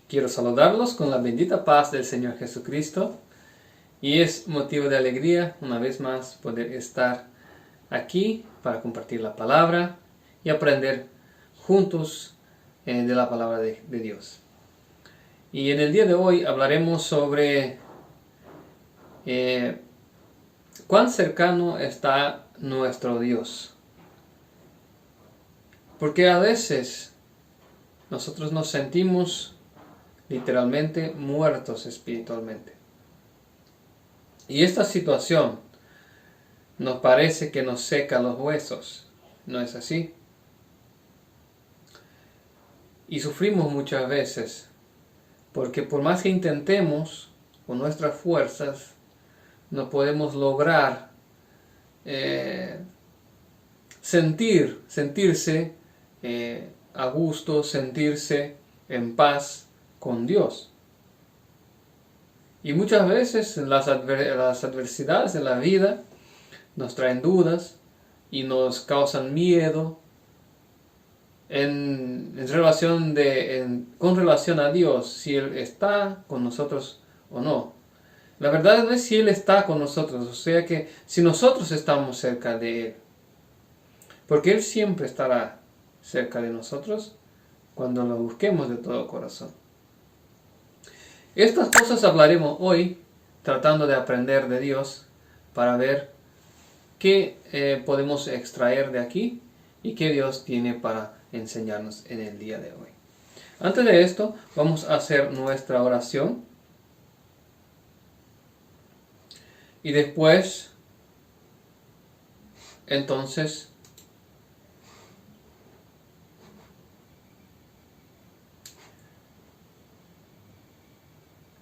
Quiero saludarlos con la bendita paz del Señor Jesucristo, y es motivo de alegría una vez más poder estar aquí para compartir la palabra y aprender juntos de la palabra de Dios. Y en el día de hoy hablaremos sobre cuán cercano está nuestro Dios. Porque a veces nosotros nos sentimos literalmente muertos espiritualmente. Y esta situación nos parece que nos seca los huesos. ¿No es así? Y sufrimos muchas veces, porque por más que intentemos con nuestras fuerzas, no podemos lograr sentirse a gusto, sentirse en paz con Dios. Y muchas veces las adversidades de la vida nos traen dudas y nos causan miedo con relación a Dios, si Él está con nosotros o no. La verdad no es si Él está con nosotros, o sea que si nosotros estamos cerca de Él. Porque Él siempre estará cerca de nosotros cuando lo busquemos de todo corazón. Estas cosas hablaremos hoy, tratando de aprender de Dios para ver qué podemos extraer de aquí y qué Dios tiene para enseñarnos en el día de hoy. Antes de esto, vamos a hacer nuestra oración. Y después, entonces,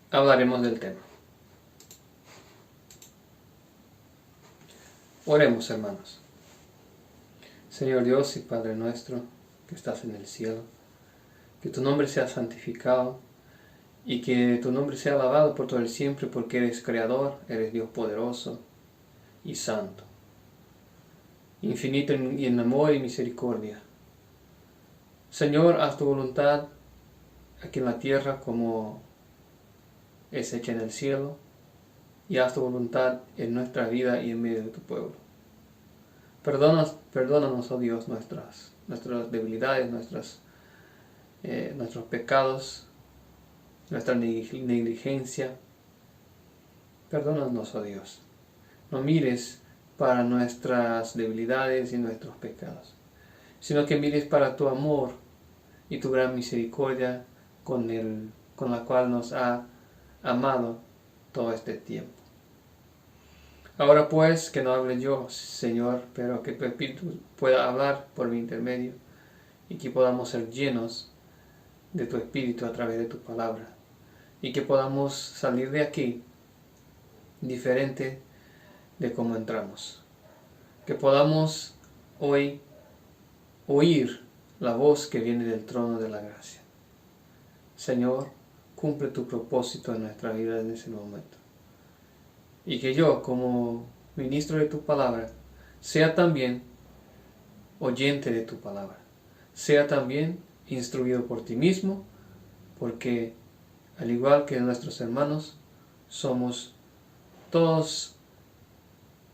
hablaremos del tema. Oremos, hermanos. Señor Dios y Padre nuestro, que estás en el cielo, que tu nombre sea santificado y que tu nombre sea alabado por todo el siempre, porque eres creador, eres Dios poderoso y santo, infinito en amor y misericordia. Señor, haz tu voluntad aquí en la tierra como es hecha en el cielo, y haz tu voluntad en nuestra vida y en medio de tu pueblo. Perdónanos, oh Dios, nuestras debilidades, nuestros pecados, nuestra negligencia. Perdónanos, oh Dios. No mires para nuestras debilidades y nuestros pecados, sino que mires para tu amor y tu gran misericordia con la cual nos ha amado todo este tiempo. Ahora pues, que no hable yo, Señor, pero que tu Espíritu pueda hablar por mi intermedio y que podamos ser llenos de tu Espíritu a través de tu palabra y que podamos salir de aquí diferente de cómo entramos. Que podamos hoy oír la voz que viene del trono de la gracia. Señor, cumple tu propósito en nuestra vida en ese momento. Y que yo, como ministro de tu palabra, sea también oyente de tu palabra. Sea también instruido por ti mismo, porque al igual que nuestros hermanos, somos todos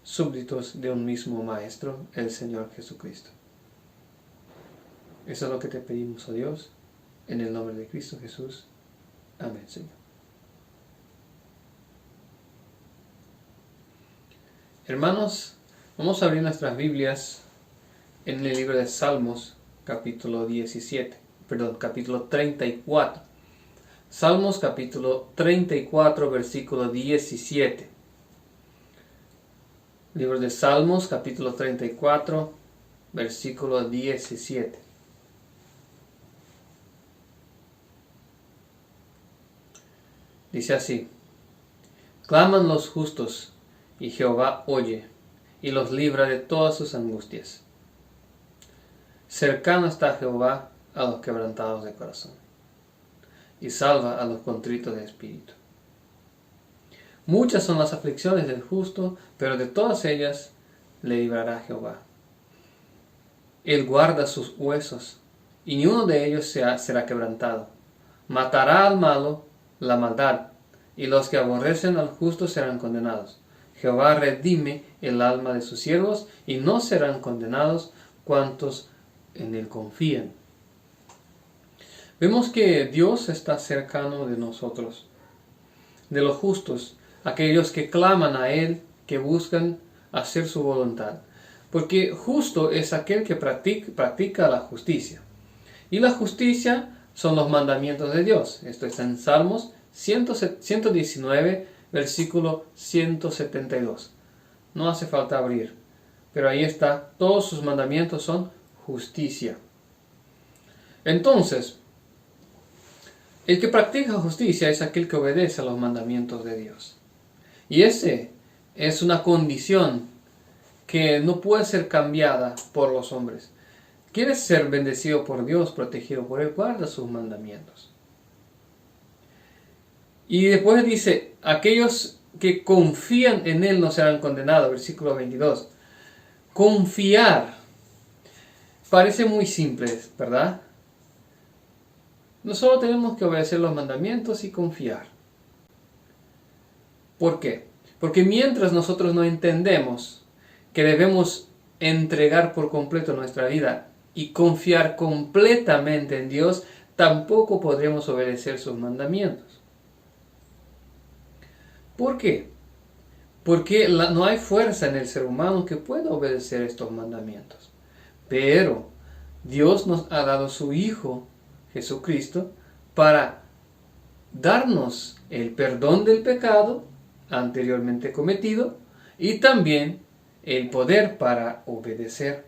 súbditos de un mismo Maestro, el Señor Jesucristo. Eso es lo que te pedimos, oh Dios, en el nombre de Cristo Jesús. Amén, Señor. Hermanos, vamos a abrir nuestras Biblias en el libro de Salmos, capítulo 34. Salmos, capítulo 34, versículo 17. Libro de Salmos, capítulo 34, versículo 17. Dice así: claman los justos, y Jehová oye, y los libra de todas sus angustias. Cercano está Jehová a los quebrantados de corazón, y salva a los contritos de espíritu. Muchas son las aflicciones del justo, pero de todas ellas le librará Jehová. Él guarda sus huesos, y ni uno de ellos será quebrantado. Matará al malo la maldad, y los que aborrecen al justo serán condenados. Jehová redime el alma de sus siervos, y no serán condenados cuantos en él confían. Vemos que Dios está cercano de nosotros, de los justos, aquellos que claman a Él, que buscan hacer su voluntad. Porque justo es aquel que practica la justicia. Y la justicia son los mandamientos de Dios. Esto está en Salmos 119, versículo 172. No hace falta abrir, pero ahí está. Todos sus mandamientos son justicia. Entonces, el que practica justicia es aquel que obedece a los mandamientos de Dios. Y ese es una condición que no puede ser cambiada por los hombres. ¿Quieres ser bendecido por Dios, protegido por Él? Guarda sus mandamientos. Y después dice, aquellos que confían en Él no serán condenados. Versículo 22. Confiar. Parece muy simple, ¿verdad? No solo tenemos que obedecer los mandamientos y confiar. ¿Por qué? Porque mientras nosotros no entendemos que debemos entregar por completo nuestra vida y confiar completamente en Dios, tampoco podremos obedecer sus mandamientos. ¿Por qué? Porque no hay fuerza en el ser humano que pueda obedecer estos mandamientos. Pero Dios nos ha dado su Hijo, Jesucristo, para darnos el perdón del pecado anteriormente cometido y también el poder para obedecer.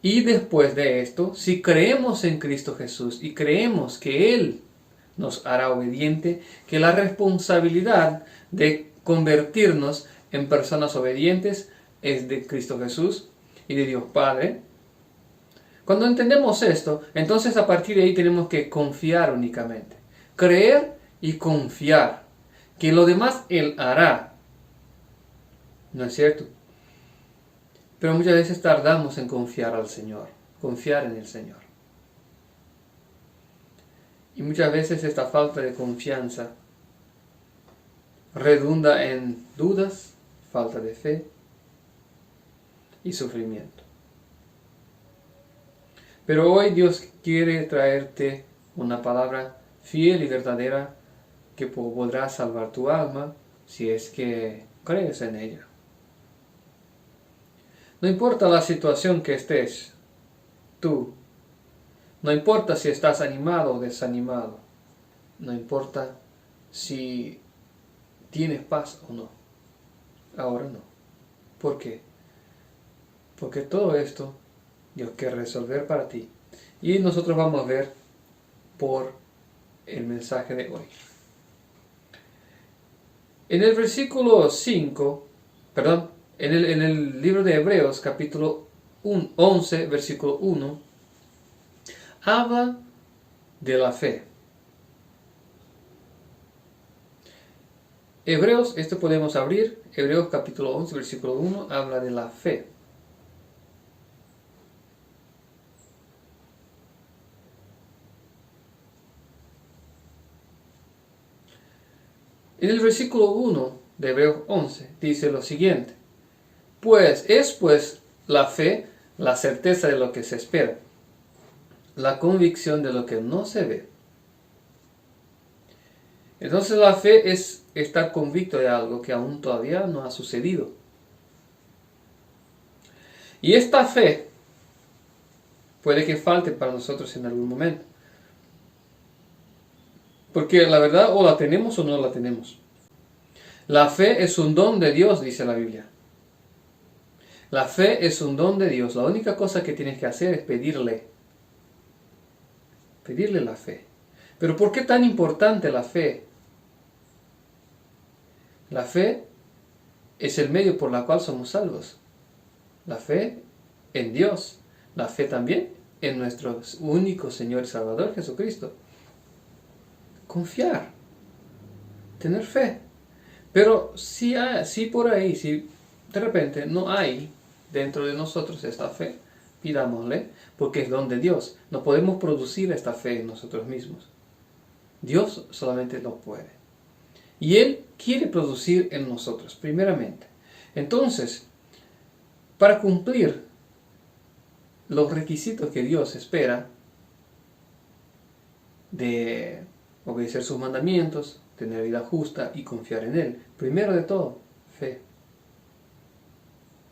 Y después de esto, si creemos en Cristo Jesús y creemos que Él nos hará obediente, que la responsabilidad de convertirnos en personas obedientes es de Cristo Jesús y de Dios Padre. Cuando entendemos esto, entonces a partir de ahí tenemos que confiar únicamente. Creer y confiar que lo demás Él hará. ¿No es cierto? Pero muchas veces tardamos en confiar al Señor, confiar en el Señor. Y muchas veces esta falta de confianza redunda en dudas, falta de fe y sufrimiento. Pero hoy Dios quiere traerte una palabra fiel y verdadera que podrá salvar tu alma si es que crees en ella. No importa la situación que estés, tú. No importa si estás animado o desanimado. No importa si tienes paz o no. Ahora no. ¿Por qué? Porque todo esto Dios quiere resolver para ti. Y nosotros vamos a ver por el mensaje de hoy. En el versículo 5, en el libro de Hebreos, capítulo 11, versículo 1, habla de la fe. Hebreos, esto podemos abrir, Hebreos capítulo 11, versículo 1, habla de la fe. En el versículo 1 de Hebreos 11 dice lo siguiente: Pues la fe, la certeza de lo que se espera, la convicción de lo que no se ve. Entonces la fe es estar convicto de algo que aún todavía no ha sucedido. Y esta fe puede que falte para nosotros en algún momento. Porque la verdad o la tenemos o no la tenemos. La fe es un don de Dios, dice la Biblia. La fe es un don de Dios. La única cosa que tienes que hacer es pedirle la fe. Pero ¿por qué tan importante la fe? La fe es el medio por el cual somos salvos. La fe en Dios. La fe también en nuestro único Señor y Salvador Jesucristo. Confiar. tener fe. Pero si por ahí, si de repente no hay dentro de nosotros esta fe, pidámosle, porque es don de Dios. No podemos producir esta fe en nosotros mismos. Dios solamente lo puede. Y Él quiere producir en nosotros, primeramente. Entonces, para cumplir los requisitos que Dios espera de obedecer sus mandamientos, tener vida justa y confiar en Él, primero de todo, fe.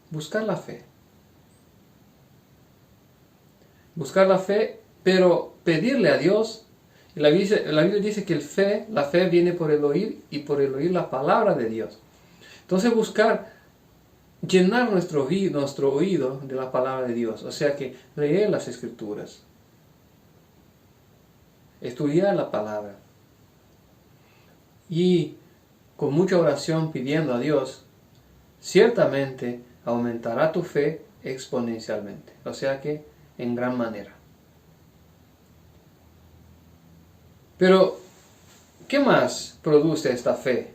Buscar la fe. Buscar la fe, pero pedirle a Dios. La Biblia dice que la fe viene por el oír y por el oír la palabra de Dios. Entonces buscar llenar nuestro oído de la palabra de Dios. O sea que leer las Escrituras. Estudiar la palabra. Y con mucha oración pidiendo a Dios, ciertamente aumentará tu fe exponencialmente. O sea que en gran manera. Pero, ¿qué más produce esta fe?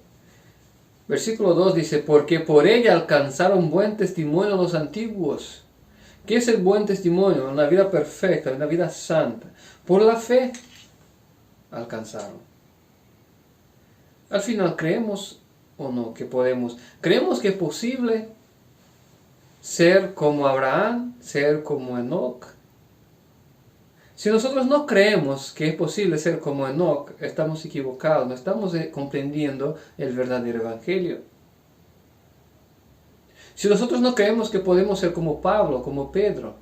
Versículo 2 dice, porque por ella alcanzaron buen testimonio los antiguos. ¿Qué es el buen testimonio? Una vida perfecta, una vida santa. Por la fe alcanzaron. Al final, ¿creemos o no que podemos? ¿Creemos que es posible ser como Abraham, ser como Enoc? Si nosotros no creemos que es posible ser como Enoc, estamos equivocados, no estamos comprendiendo el verdadero evangelio. Si nosotros no creemos que podemos ser como Pablo, como Pedro,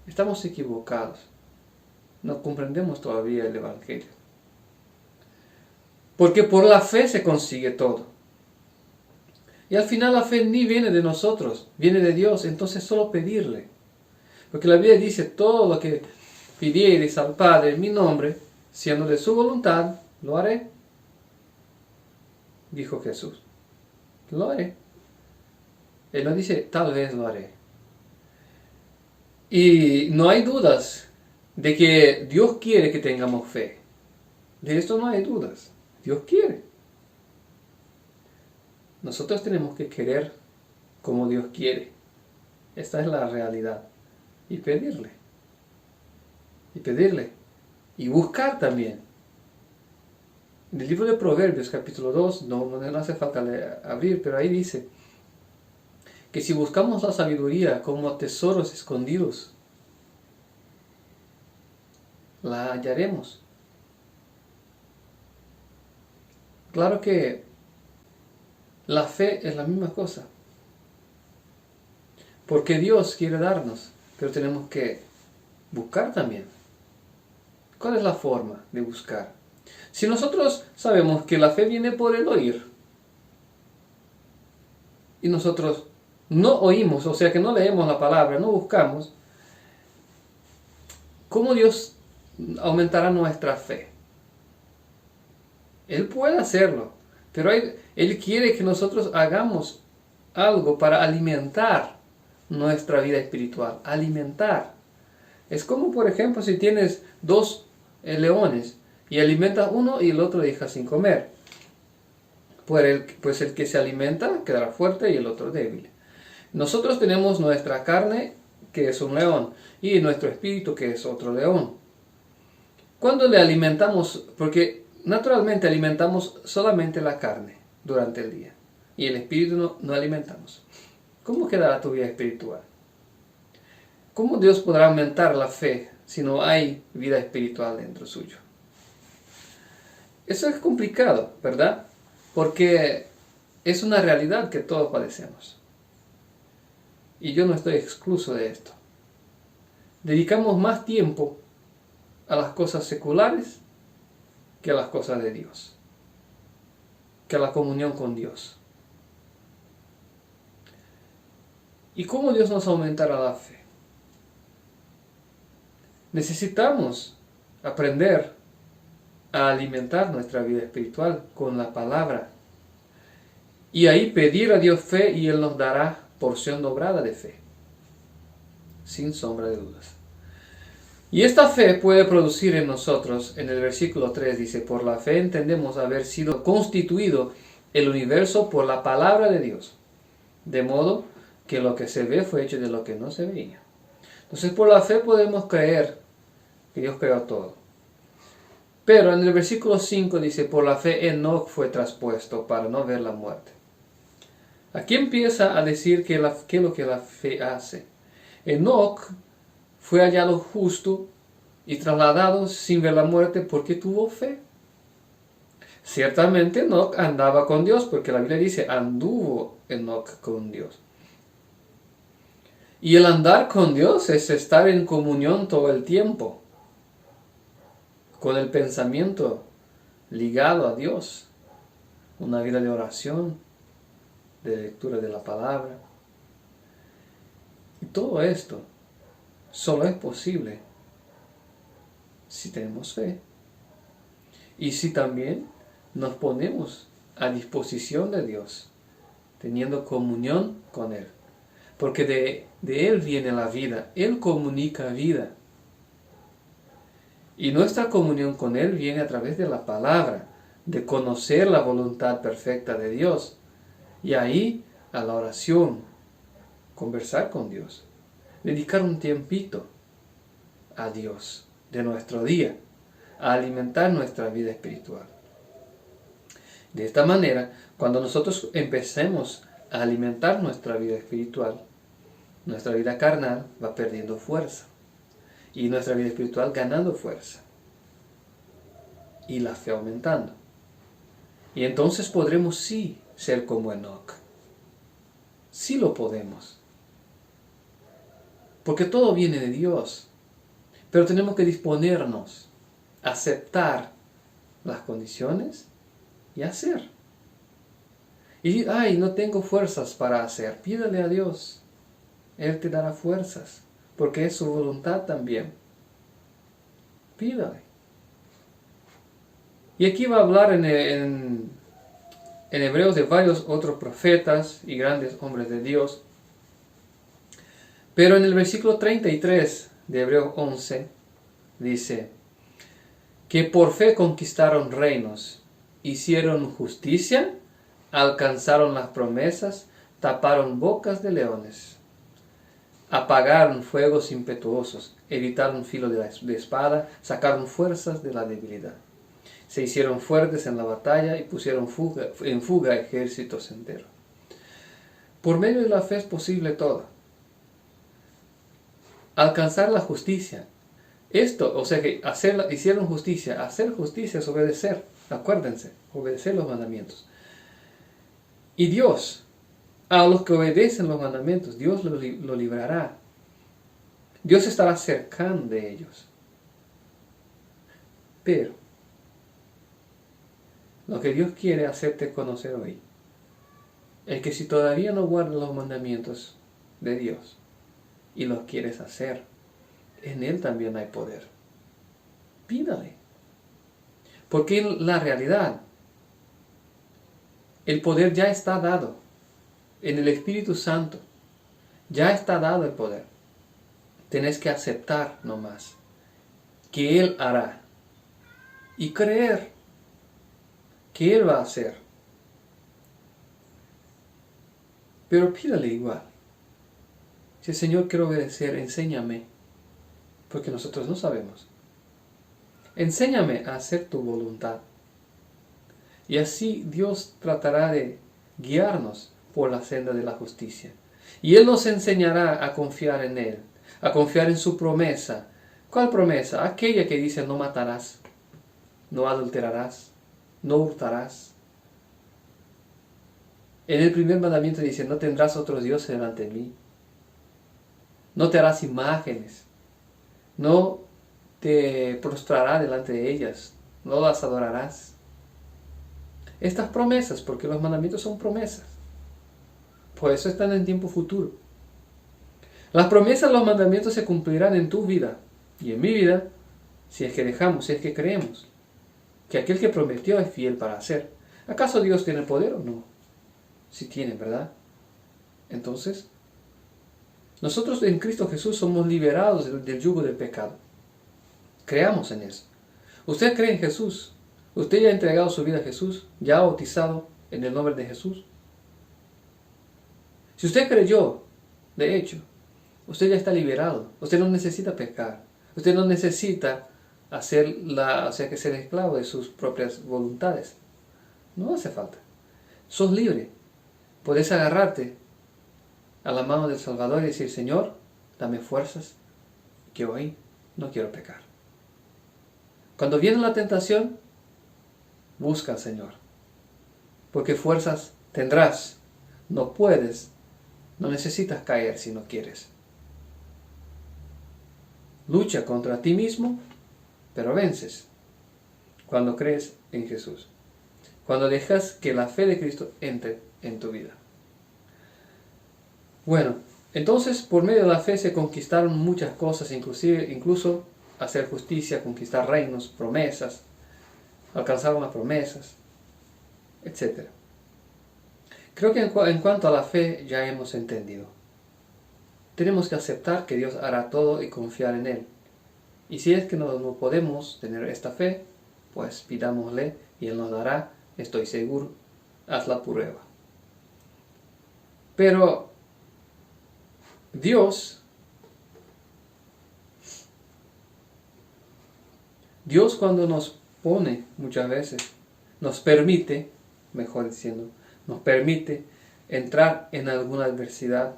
estamos equivocados. No comprendemos todavía el evangelio. Porque por la fe se consigue todo. Y al final la fe ni viene de nosotros, viene de Dios, entonces solo pedirle. Porque la Biblia dice, todo lo que pidiereis al Padre en mi nombre, siendo de su voluntad, lo haré. Dijo Jesús. Lo haré. Él no dice, tal vez lo haré. Y no hay dudas de que Dios quiere que tengamos fe. De esto no hay dudas. Dios quiere. Nosotros tenemos que querer como Dios quiere. Esta es la realidad. Y pedirle. Y pedirle. Y buscar también. En el libro de Proverbios, capítulo 2, no hace falta abrir, pero ahí dice que si buscamos la sabiduría como tesoros escondidos, la hallaremos. Claro que la fe es la misma cosa. Porque Dios quiere darnos, pero tenemos que buscar también. ¿Cuál es la forma de buscar? Si nosotros sabemos que la fe viene por el oír, y nosotros no oímos, o sea que no leemos la palabra, no buscamos, ¿cómo Dios aumentará nuestra fe? Él puede hacerlo, pero Él quiere que nosotros hagamos algo para alimentar nuestra vida espiritual. Alimentar. Es como, por ejemplo, si tienes dos leones y alimentas uno y el otro deja sin comer. Pues el que se alimenta quedará fuerte y el otro débil. Nosotros tenemos nuestra carne, que es un león, y nuestro espíritu, que es otro león. Cuando le alimentamos, porque naturalmente alimentamos solamente la carne durante el día, y el espíritu no alimentamos. ¿Cómo quedará tu vida espiritual? ¿Cómo Dios podrá aumentar la fe si no hay vida espiritual dentro suyo? Eso es complicado, ¿verdad? Porque es una realidad que todos padecemos. Y yo no estoy excluso de esto. Dedicamos más tiempo a las cosas seculares que a las cosas de Dios, que a la comunión con Dios. ¿Y cómo Dios nos aumentará la fe? Necesitamos aprender a alimentar nuestra vida espiritual con la palabra. Y ahí pedir a Dios fe y Él nos dará porción dobrada de fe. Sin sombra de dudas. Y esta fe puede producir en nosotros, en el versículo 3 dice, por la fe entendemos haber sido constituido el universo por la palabra de Dios, de modo que lo que se ve fue hecho de lo que no se veía. Entonces por la fe podemos creer que Dios creó todo. Pero en el versículo 5 dice, por la fe Enoc fue traspuesto para no ver la muerte. Aquí empieza a decir qué es lo que la fe hace. Enoc fue hallado justo y trasladado sin ver la muerte porque tuvo fe. Ciertamente Enoc andaba con Dios, porque la Biblia dice, anduvo Enoc con Dios. Y el andar con Dios es estar en comunión todo el tiempo, con el pensamiento ligado a Dios, una vida de oración, de lectura de la palabra. Y todo esto solo es posible si tenemos fe y si también nos ponemos a disposición de Dios, teniendo comunión con Él. Porque de Él viene la vida, Él comunica vida. Y nuestra comunión con Él viene a través de la palabra, de conocer la voluntad perfecta de Dios. Y ahí a la oración, conversar con Dios, dedicar un tiempito a Dios de nuestro día, a alimentar nuestra vida espiritual. De esta manera, cuando nosotros empecemos a alimentar nuestra vida espiritual, nuestra vida carnal va perdiendo fuerza y nuestra vida espiritual ganando fuerza y la fe aumentando. Y entonces podremos sí ser como Enoc. Sí lo podemos. Porque todo viene de Dios. Pero tenemos que disponernos a aceptar las condiciones y hacer. Y, no tengo fuerzas para hacer. Pídale a Dios. Él te dará fuerzas, porque es su voluntad también. Pídale. Y aquí va a hablar en Hebreos de varios otros profetas y grandes hombres de Dios. Pero en el versículo 33 de Hebreos 11 dice que por fe conquistaron reinos, hicieron justicia, alcanzaron las promesas, taparon bocas de leones, apagaron fuegos impetuosos, evitaron filo de espada, sacaron fuerzas de la debilidad. Se hicieron fuertes en la batalla y pusieron en fuga ejércitos enteros. Por medio de la fe es posible todo. Alcanzar la justicia. Esto, o sea que hicieron justicia. Hacer justicia es obedecer. Acuérdense, obedecer los mandamientos. Y Dios, a los que obedecen los mandamientos, Dios lo librará. Dios estará cercano de ellos. Pero lo que Dios quiere hacerte conocer hoy es que si todavía no guardas los mandamientos de Dios y los quieres hacer, en Él también hay poder. Pídale. Porque en la realidad, el poder ya está dado. En el Espíritu Santo ya está dado el poder. Tenés que aceptar nomás que Él hará y creer que Él va a hacer. Pero pídale igual. Si el Señor quiere obedecer, enséñame, porque nosotros no sabemos. Enséñame a hacer tu voluntad. Y así Dios tratará de guiarnos por la senda de la justicia. Y Él nos enseñará a confiar en Él, a confiar en su promesa. ¿Cuál promesa? Aquella que dice no matarás, no adulterarás, no hurtarás. En el primer mandamiento dice, no tendrás otros dioses delante de mí. No te harás imágenes. No te prostrarás delante de ellas. No las adorarás. Estas promesas, porque los mandamientos son promesas. Por eso están en tiempo futuro. Las promesas, los mandamientos se cumplirán en tu vida y en mi vida, si es que dejamos, si es que creemos que aquel que prometió es fiel para hacer. ¿Acaso Dios tiene poder o no? Sí tiene, ¿verdad? Entonces, nosotros en Cristo Jesús somos liberados del yugo del pecado. Creamos en eso. ¿Usted cree en Jesús? ¿Usted ya ha entregado su vida a Jesús? ¿Ya ha bautizado en el nombre de Jesús? Si usted creyó, de hecho, usted ya está liberado. Usted no necesita pecar. Usted no necesita que ser esclavo de sus propias voluntades. No hace falta. Sos libre. Podés agarrarte a la mano del Salvador y decir, Señor, dame fuerzas, que hoy no quiero pecar. Cuando viene la tentación, busca al Señor. Porque fuerzas tendrás. No puedes, no necesitas caer si no quieres. Lucha contra ti mismo, pero vences cuando crees en Jesús. Cuando dejas que la fe de Cristo entre en tu vida. Bueno, entonces por medio de la fe se conquistaron muchas cosas, incluso hacer justicia, conquistar reinos, promesas, alcanzar unas promesas, etc. Creo que en cuanto a la fe ya hemos entendido. Tenemos que aceptar que Dios hará todo y confiar en Él. Y si es que no podemos tener esta fe, pues pidámosle y Él nos dará, estoy seguro, haz la prueba. Pero Dios cuando nos pone muchas veces, nos permite, mejor diciendo, nos permite entrar en alguna adversidad,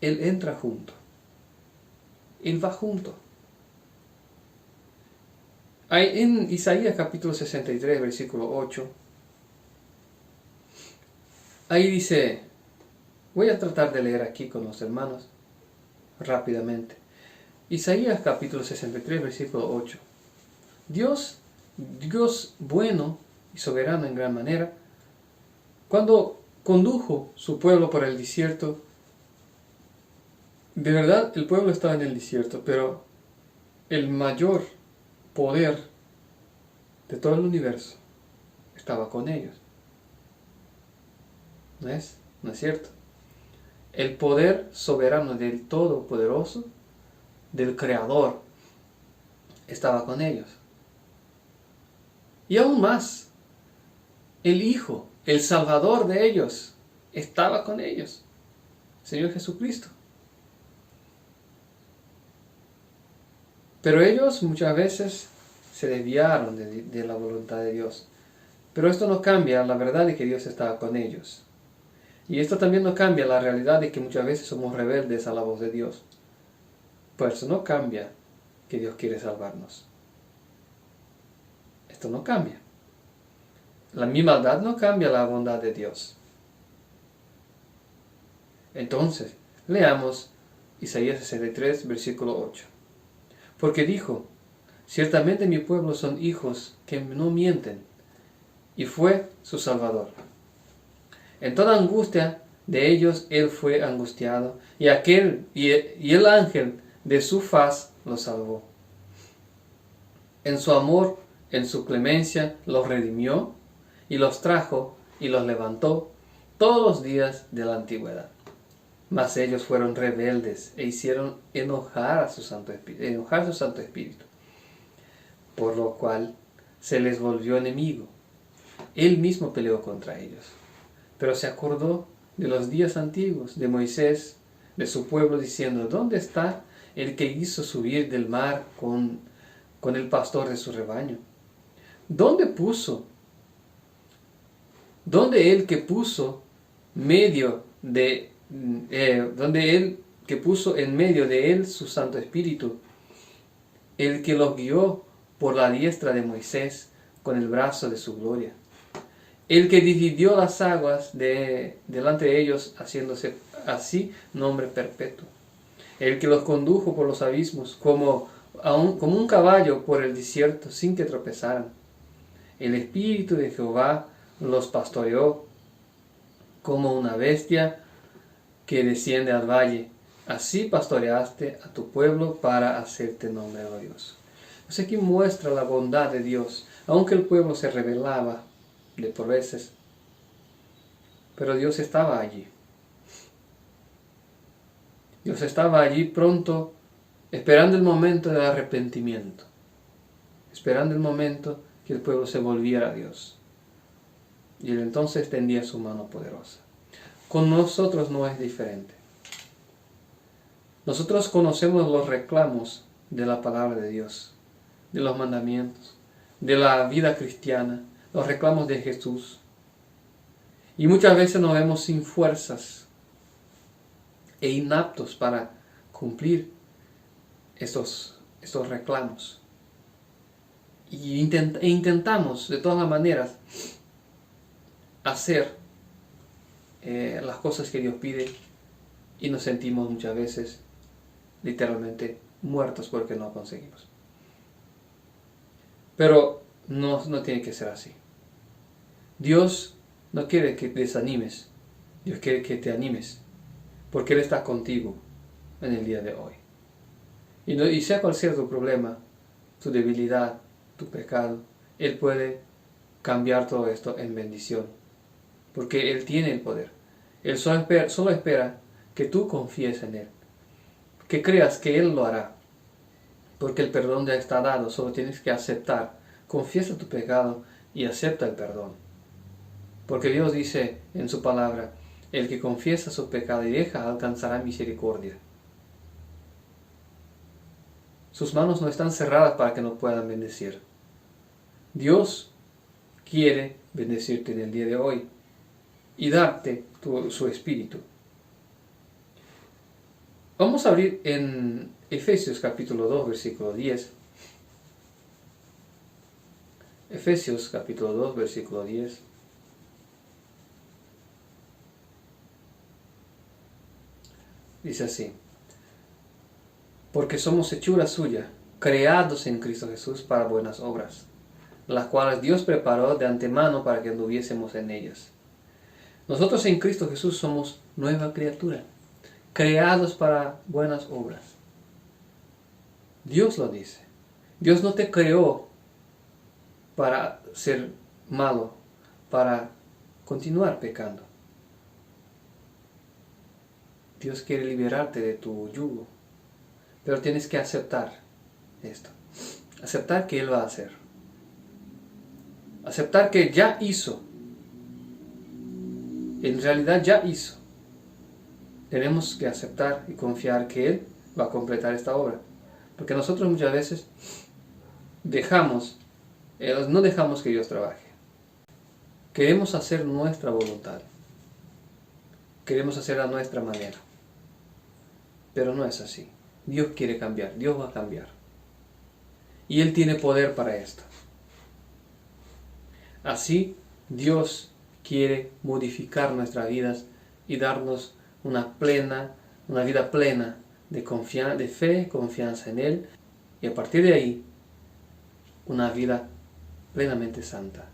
Él entra junto. Él va junto. Hay en Isaías capítulo 63, versículo 8, ahí dice, voy a tratar de leer aquí con los hermanos rápidamente. Isaías capítulo 63, versículo 8. Dios bueno y soberano en gran manera, cuando condujo su pueblo por el desierto, de verdad el pueblo estaba en el desierto, pero el mayor poder de todo el universo estaba con ellos. ¿No es? ¿No es cierto? El poder soberano del Todopoderoso, del Creador, estaba con ellos. Y aún más, el Hijo, el Salvador de ellos, estaba con ellos, Señor Jesucristo. Pero ellos muchas veces se desviaron de la voluntad de Dios. Pero esto no cambia la verdad de que Dios estaba con ellos. Y esto también no cambia la realidad de que muchas veces somos rebeldes a la voz de Dios. Por eso no cambia que Dios quiere salvarnos. Esto no cambia. Mi maldad no cambia la bondad de Dios. Entonces, leamos Isaías 63, versículo 8. Porque dijo, ciertamente mi pueblo son hijos que no mienten, y fue su Salvador. En toda angustia de ellos él fue angustiado, y el ángel de su faz los salvó. En su amor, en su clemencia, los redimió, y los trajo y los levantó todos los días de la antigüedad. Mas ellos fueron rebeldes e hicieron enojar su Santo Espíritu, por lo cual se les volvió enemigo. Él mismo peleó contra ellos, pero se acordó de los días antiguos de Moisés, de su pueblo, diciendo, ¿dónde está el que hizo subir del mar con el pastor de su rebaño? ¿Dónde él que puso en medio de él su Santo Espíritu, el que los guió por la diestra de Moisés con el brazo de su gloria, el que dividió las aguas delante de ellos, haciéndose así nombre perpetuo, el que los condujo por los abismos como un caballo por el desierto sin que tropezaran. El Espíritu de Jehová los pastoreó como una bestia que desciende al valle. Así pastoreaste a tu pueblo para hacerte nombre glorioso. Entonces aquí muestra la bondad de Dios, aunque el pueblo se rebelaba de por veces, pero Dios estaba allí. Dios estaba allí pronto esperando el momento del arrepentimiento, esperando el momento que el pueblo se volviera a Dios. Y él entonces tendía su mano poderosa. Con nosotros no es diferente. Nosotros conocemos los reclamos de la palabra de Dios, de los mandamientos, de la vida cristiana, los reclamos de Jesús. Y muchas veces nos vemos sin fuerzas e inaptos para cumplir estos reclamos. Y intentamos de todas las maneras hacer las cosas que Dios pide y nos sentimos muchas veces literalmente muertos porque no conseguimos. Pero no tiene que ser así. Dios no quiere que te desanimes, Dios quiere que te animes, porque Él está contigo en el día de hoy. Y sea cual sea tu problema, tu debilidad, tu pecado, Él puede cambiar todo esto en bendición, porque Él tiene el poder. Él solo espera que tú confíes en Él, que creas que Él lo hará, porque el perdón ya está dado, solo tienes que aceptar, confiesa tu pecado y acepta el perdón. Porque Dios dice en su palabra, el que confiesa su pecado y deja alcanzará misericordia. Sus manos no están cerradas para que no puedan bendecir. Dios quiere bendecirte en el día de hoy y darte su espíritu. Vamos a abrir en Efesios capítulo 2, versículo 10. Efesios capítulo 2, versículo 10. Dice así: porque somos hechura suya, creados en Cristo Jesús para buenas obras, las cuales Dios preparó de antemano para que anduviésemos en ellas. Nosotros en Cristo Jesús somos nueva criatura, creados para buenas obras. Dios lo dice. Dios no te creó para ser malo, para continuar pecando. Dios quiere liberarte de tu yugo, pero tienes que aceptar esto. Aceptar que Él va a hacer. Aceptar que ya hizo. En realidad ya hizo. Tenemos que aceptar y confiar que Él va a completar esta obra. Porque nosotros muchas veces no dejamos que Dios trabaje. Queremos hacer nuestra voluntad. Queremos hacer a nuestra manera. Pero no es así. Dios quiere cambiar. Dios va a cambiar. Y Él tiene poder para esto. Así, Dios quiere modificar nuestras vidas y darnos una vida plena de fe, confianza en Él, y a partir de ahí, una vida plenamente santa,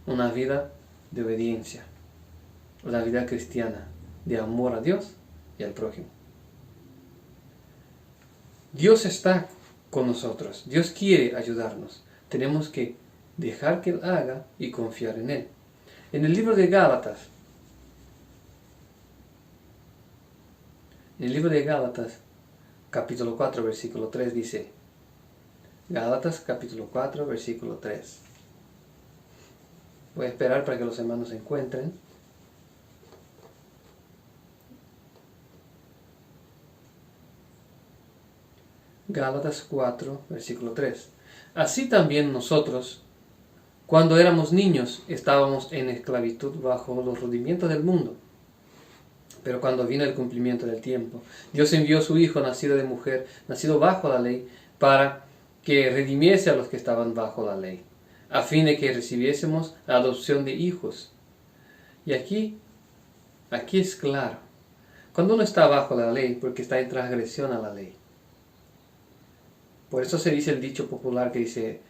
una vida de obediencia, una vida cristiana, de amor a Dios y al prójimo. Dios está con nosotros, Dios quiere ayudarnos, tenemos que dejar que Él haga y confiar en Él. En el libro de Gálatas, capítulo 4, versículo 3 dice, Gálatas capítulo 4, versículo 3. Voy a esperar para que los hermanos se encuentren. Gálatas 4, versículo 3. Así también nosotros, cuando éramos niños, estábamos en esclavitud bajo los rudimientos del mundo. Pero cuando vino el cumplimiento del tiempo, Dios envió a su Hijo, nacido de mujer, nacido bajo la ley, para que redimiese a los que estaban bajo la ley, a fin de que recibiésemos la adopción de hijos. Y aquí es claro, cuando uno está bajo la ley, porque está en transgresión a la ley. Por eso se dice el dicho popular que dice,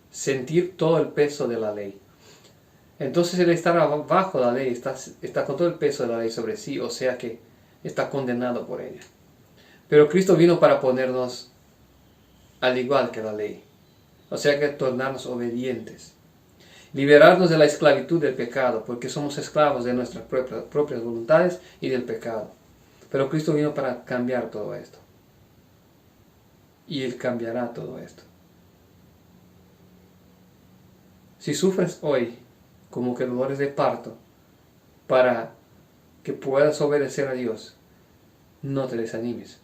sentir todo el peso de la ley. Entonces el estar bajo la ley está con todo el peso de la ley sobre sí, o sea que está condenado por ella. Pero Cristo vino para ponernos al igual que la ley, o sea que tornarnos obedientes, liberarnos de la esclavitud del pecado, porque somos esclavos de nuestras propias voluntades y del pecado. Pero Cristo vino para cambiar todo esto. y Él cambiará todo esto. Si sufres hoy como que dolores de parto para que puedas obedecer a Dios, no te desanimes.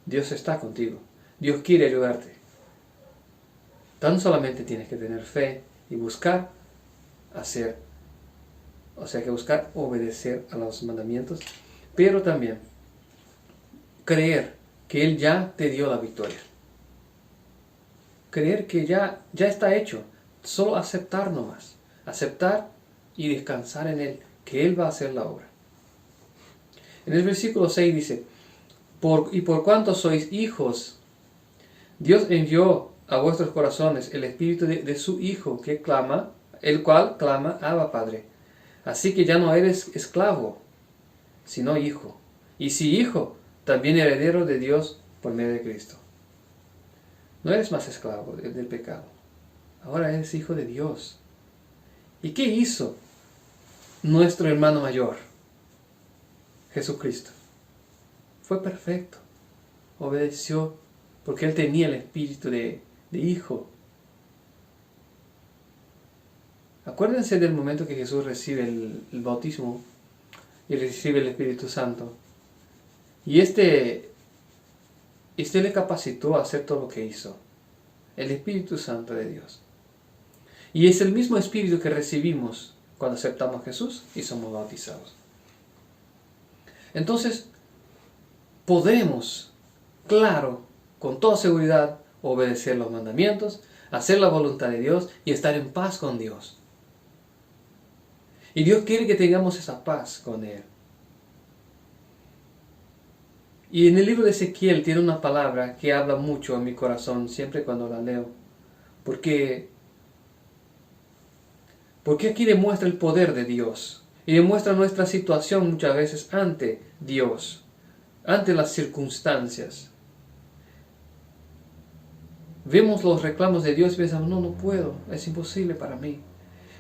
Dios está contigo. Dios quiere ayudarte. Tan solamente tienes que tener fe y buscar buscar obedecer a los mandamientos, pero también creer que Él ya te dio la victoria. Creer que ya está hecho. Solo aceptar nomás. Aceptar y descansar en Él, que Él va a hacer la obra. En el versículo 6 dice, por cuanto sois hijos, Dios envió a vuestros corazones el espíritu de su Hijo, el cual clama, Abba, Padre. Así que ya no eres esclavo, sino hijo. Y si hijo, también heredero de Dios por medio de Cristo. No eres más esclavo del pecado. Ahora eres hijo de Dios. ¿Y qué hizo nuestro hermano mayor? Jesucristo. Fue perfecto. Obedeció porque Él tenía el espíritu de hijo. Acuérdense del momento que Jesús recibe el bautismo y recibe el Espíritu Santo. Y este le capacitó a hacer todo lo que hizo. El Espíritu Santo de Dios. Y es el mismo Espíritu que recibimos cuando aceptamos a Jesús y somos bautizados. Entonces, podemos, claro, con toda seguridad, obedecer los mandamientos, hacer la voluntad de Dios y estar en paz con Dios. Y Dios quiere que tengamos esa paz con Él. Y en el libro de Ezequiel tiene una palabra que habla mucho en mi corazón siempre cuando la leo. Porque aquí demuestra el poder de Dios. Y demuestra nuestra situación muchas veces ante Dios. Ante las circunstancias. Vemos los reclamos de Dios y pensamos, no puedo, es imposible para mí.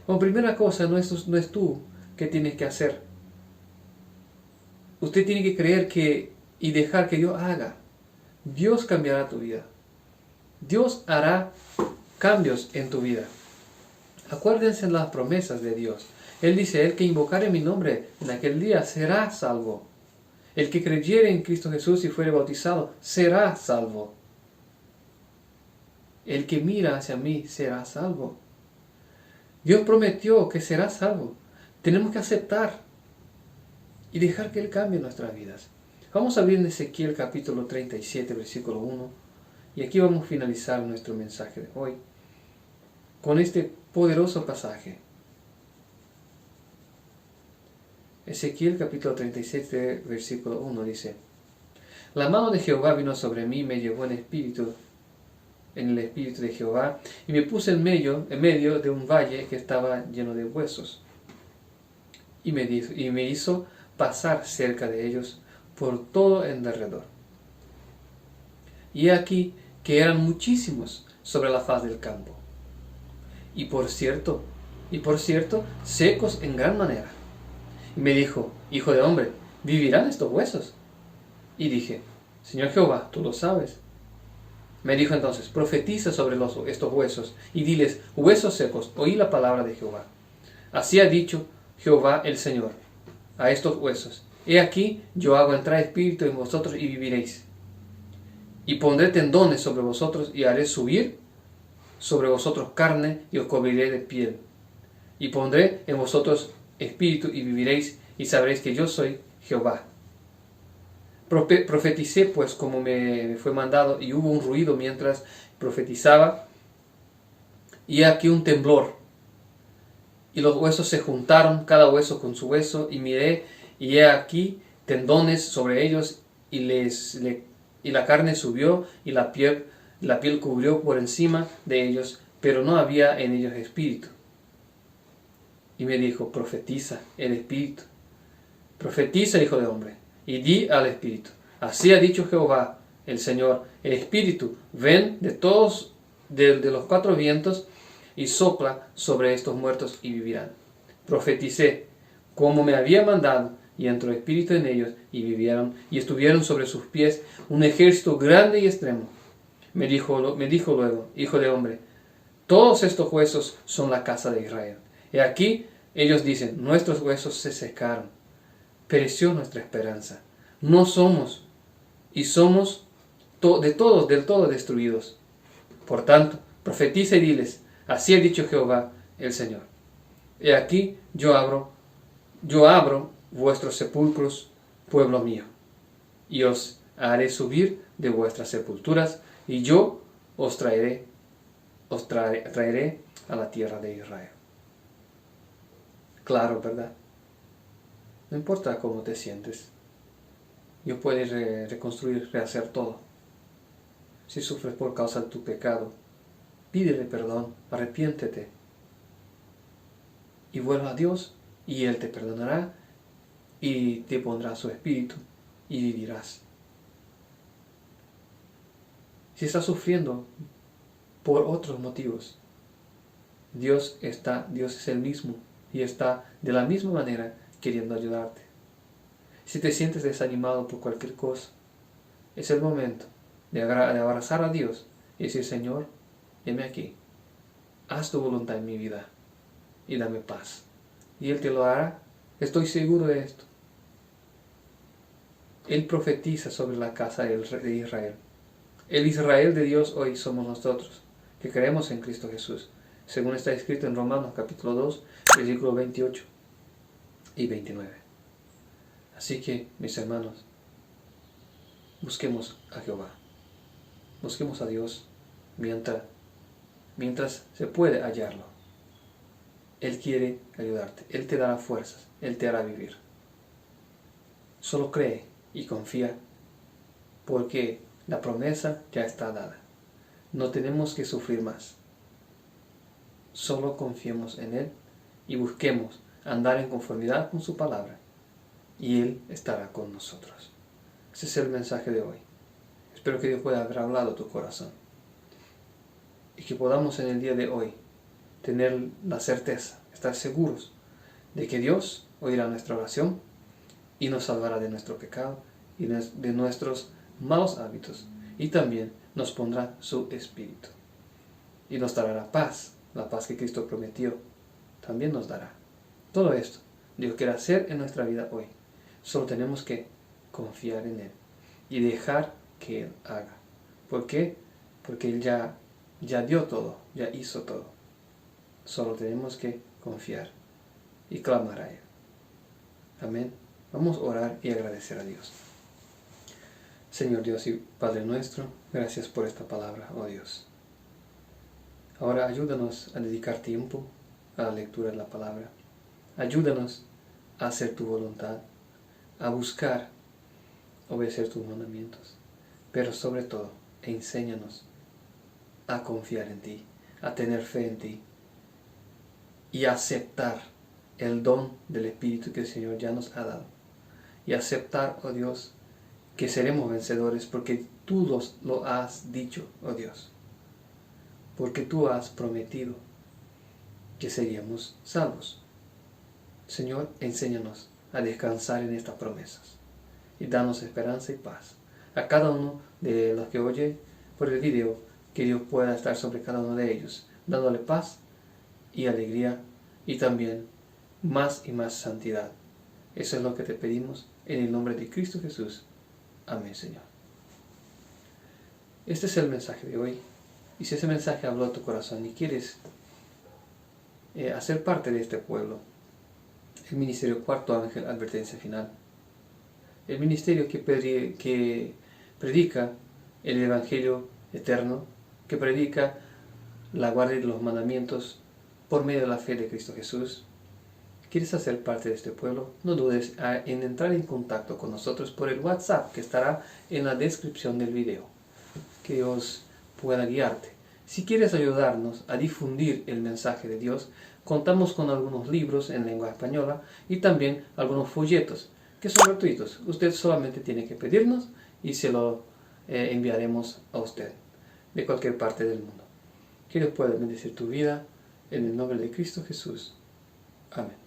Como primera cosa, no es tú que tienes que hacer. Usted tiene que creer y dejar que Dios haga. Dios cambiará tu vida. Dios hará cambios en tu vida. Acuérdense las promesas de Dios. Él dice, el que invocare mi nombre en aquel día será salvo. El que creyere en Cristo Jesús y fuere bautizado será salvo. El que mira hacia mí será salvo. Dios prometió que será salvo. Tenemos que aceptar y dejar que Él cambie nuestras vidas. Vamos a abrir en Ezequiel capítulo 37, versículo 1. Y aquí vamos a finalizar nuestro mensaje de hoy con este poderoso pasaje. Ezequiel capítulo 37, versículo 1 dice, la mano de Jehová vino sobre mí y me llevó en el espíritu de Jehová, y me puse en medio de un valle que estaba lleno de huesos. Y me hizo pasar cerca de ellos por todo en derredor. Y aquí que eran muchísimos sobre la faz del campo. Y por cierto, secos en gran manera. Y me dijo, hijo de hombre, ¿vivirán estos huesos? Y dije, Señor Jehová, tú lo sabes. Me dijo entonces, profetiza sobre estos huesos, y diles, huesos secos, oí la palabra de Jehová. Así ha dicho Jehová el Señor a estos huesos, he aquí, yo hago entrar espíritu en vosotros y viviréis. Y pondré tendones sobre vosotros y haré subir sobre vosotros carne y os cubriré de piel. Y pondré en vosotros espíritu y viviréis y sabréis que yo soy Jehová. Profeticé pues como me fue mandado y hubo un ruido mientras profetizaba y aquí un temblor. Y los huesos se juntaron, cada hueso con su hueso, y miré, y he aquí tendones sobre ellos, y la carne subió, y la piel cubrió por encima de ellos, pero no había en ellos espíritu. Y me dijo, profetiza el espíritu. Profetiza, hijo de hombre, y di al espíritu. Así ha dicho Jehová, el Señor, el espíritu, ven de los cuatro vientos, y sopla sobre estos muertos y vivirán. Profeticé como me había mandado, y entró espíritu en ellos, y vivieron, y estuvieron sobre sus pies un ejército grande y extremo. Me dijo luego: hijo de hombre, todos estos huesos son la casa de Israel. Y aquí ellos dicen: nuestros huesos se secaron, pereció nuestra esperanza. No somos, y somos del todo destruidos. Por tanto, profetiza y diles: así ha dicho Jehová el Señor. He aquí yo abro vuestros sepulcros, pueblo mío, y os haré subir de vuestras sepulturas, y yo os traeré a la tierra de Israel. Claro, ¿verdad? No importa cómo te sientes, Dios puede reconstruir, rehacer todo. Si sufres por causa de tu pecado, pídele perdón, arrepiéntete y vuelva a Dios, y Él te perdonará y te pondrá su espíritu y vivirás. Si estás sufriendo por otros motivos, Dios es el mismo y está de la misma manera queriendo ayudarte. Si te sientes desanimado por cualquier cosa, es el momento de abrazar a Dios y decir: Señor, heme aquí, haz tu voluntad en mi vida y dame paz. Y Él te lo hará, estoy seguro de esto. Él profetiza sobre la casa de Israel. El Israel de Dios hoy somos nosotros, que creemos en Cristo Jesús, según está escrito en Romanos capítulo 2, versículos 28 y 29. Así que, mis hermanos, busquemos a Jehová, busquemos a Dios mientras se puede hallarlo. Él quiere ayudarte, Él te dará fuerzas, Él te hará vivir. Solo cree y confía, porque la promesa ya está dada. No tenemos que sufrir más. Solo confiemos en Él y busquemos andar en conformidad con su palabra, y Él estará con nosotros. Ese es el mensaje de hoy. Espero que Dios pueda haber hablado a tu corazón y que podamos en el día de hoy tener la certeza, estar seguros de que Dios oirá nuestra oración y nos salvará de nuestro pecado y de nuestros malos hábitos, y también nos pondrá su espíritu y nos dará la paz que Cristo prometió, también nos dará. Todo esto Dios quiere hacer en nuestra vida hoy. Solo tenemos que confiar en Él y dejar que Él haga. ¿Por qué? Porque Él ya dio todo, ya hizo todo. Solo tenemos que confiar y clamar a Él. Amén. Vamos a orar y agradecer a Dios. Señor Dios y Padre nuestro, gracias por esta palabra, oh Dios. Ahora ayúdanos a dedicar tiempo a la lectura de la palabra. Ayúdanos a hacer tu voluntad, a buscar obedecer tus mandamientos. Pero sobre todo, enséñanos a confiar en ti, a tener fe en ti y a aceptar el don del Espíritu que el Señor ya nos ha dado. Y aceptar, oh Dios, que seremos vencedores porque tú lo has dicho, oh Dios. Porque tú has prometido que seríamos salvos. Señor, enséñanos a descansar en estas promesas y danos esperanza y paz. A cada uno de los que oye por el video, que Dios pueda estar sobre cada uno de ellos, dándole paz y alegría y también más y más santidad. Eso es lo que te pedimos en el nombre de Cristo Jesús. Amén, Señor. Este es el mensaje de hoy. Y si ese mensaje habló a tu corazón y quieres hacer parte de este pueblo, el ministerio Cuarto Ángel, advertencia final, el ministerio que predica el Evangelio eterno, que predica la guardia de los mandamientos por medio de la fe de Cristo Jesús. ¿Quieres hacer parte de este pueblo? No dudes en entrar en contacto con nosotros por el WhatsApp que estará en la descripción del video. Que Dios pueda guiarte. Si quieres ayudarnos a difundir el mensaje de Dios, contamos con algunos libros en lengua española y también algunos folletos que son gratuitos. Usted solamente tiene que pedirnos y se lo enviaremos a usted de cualquier parte del mundo. Que Dios pueda bendecir tu vida en el nombre de Cristo Jesús. Amén.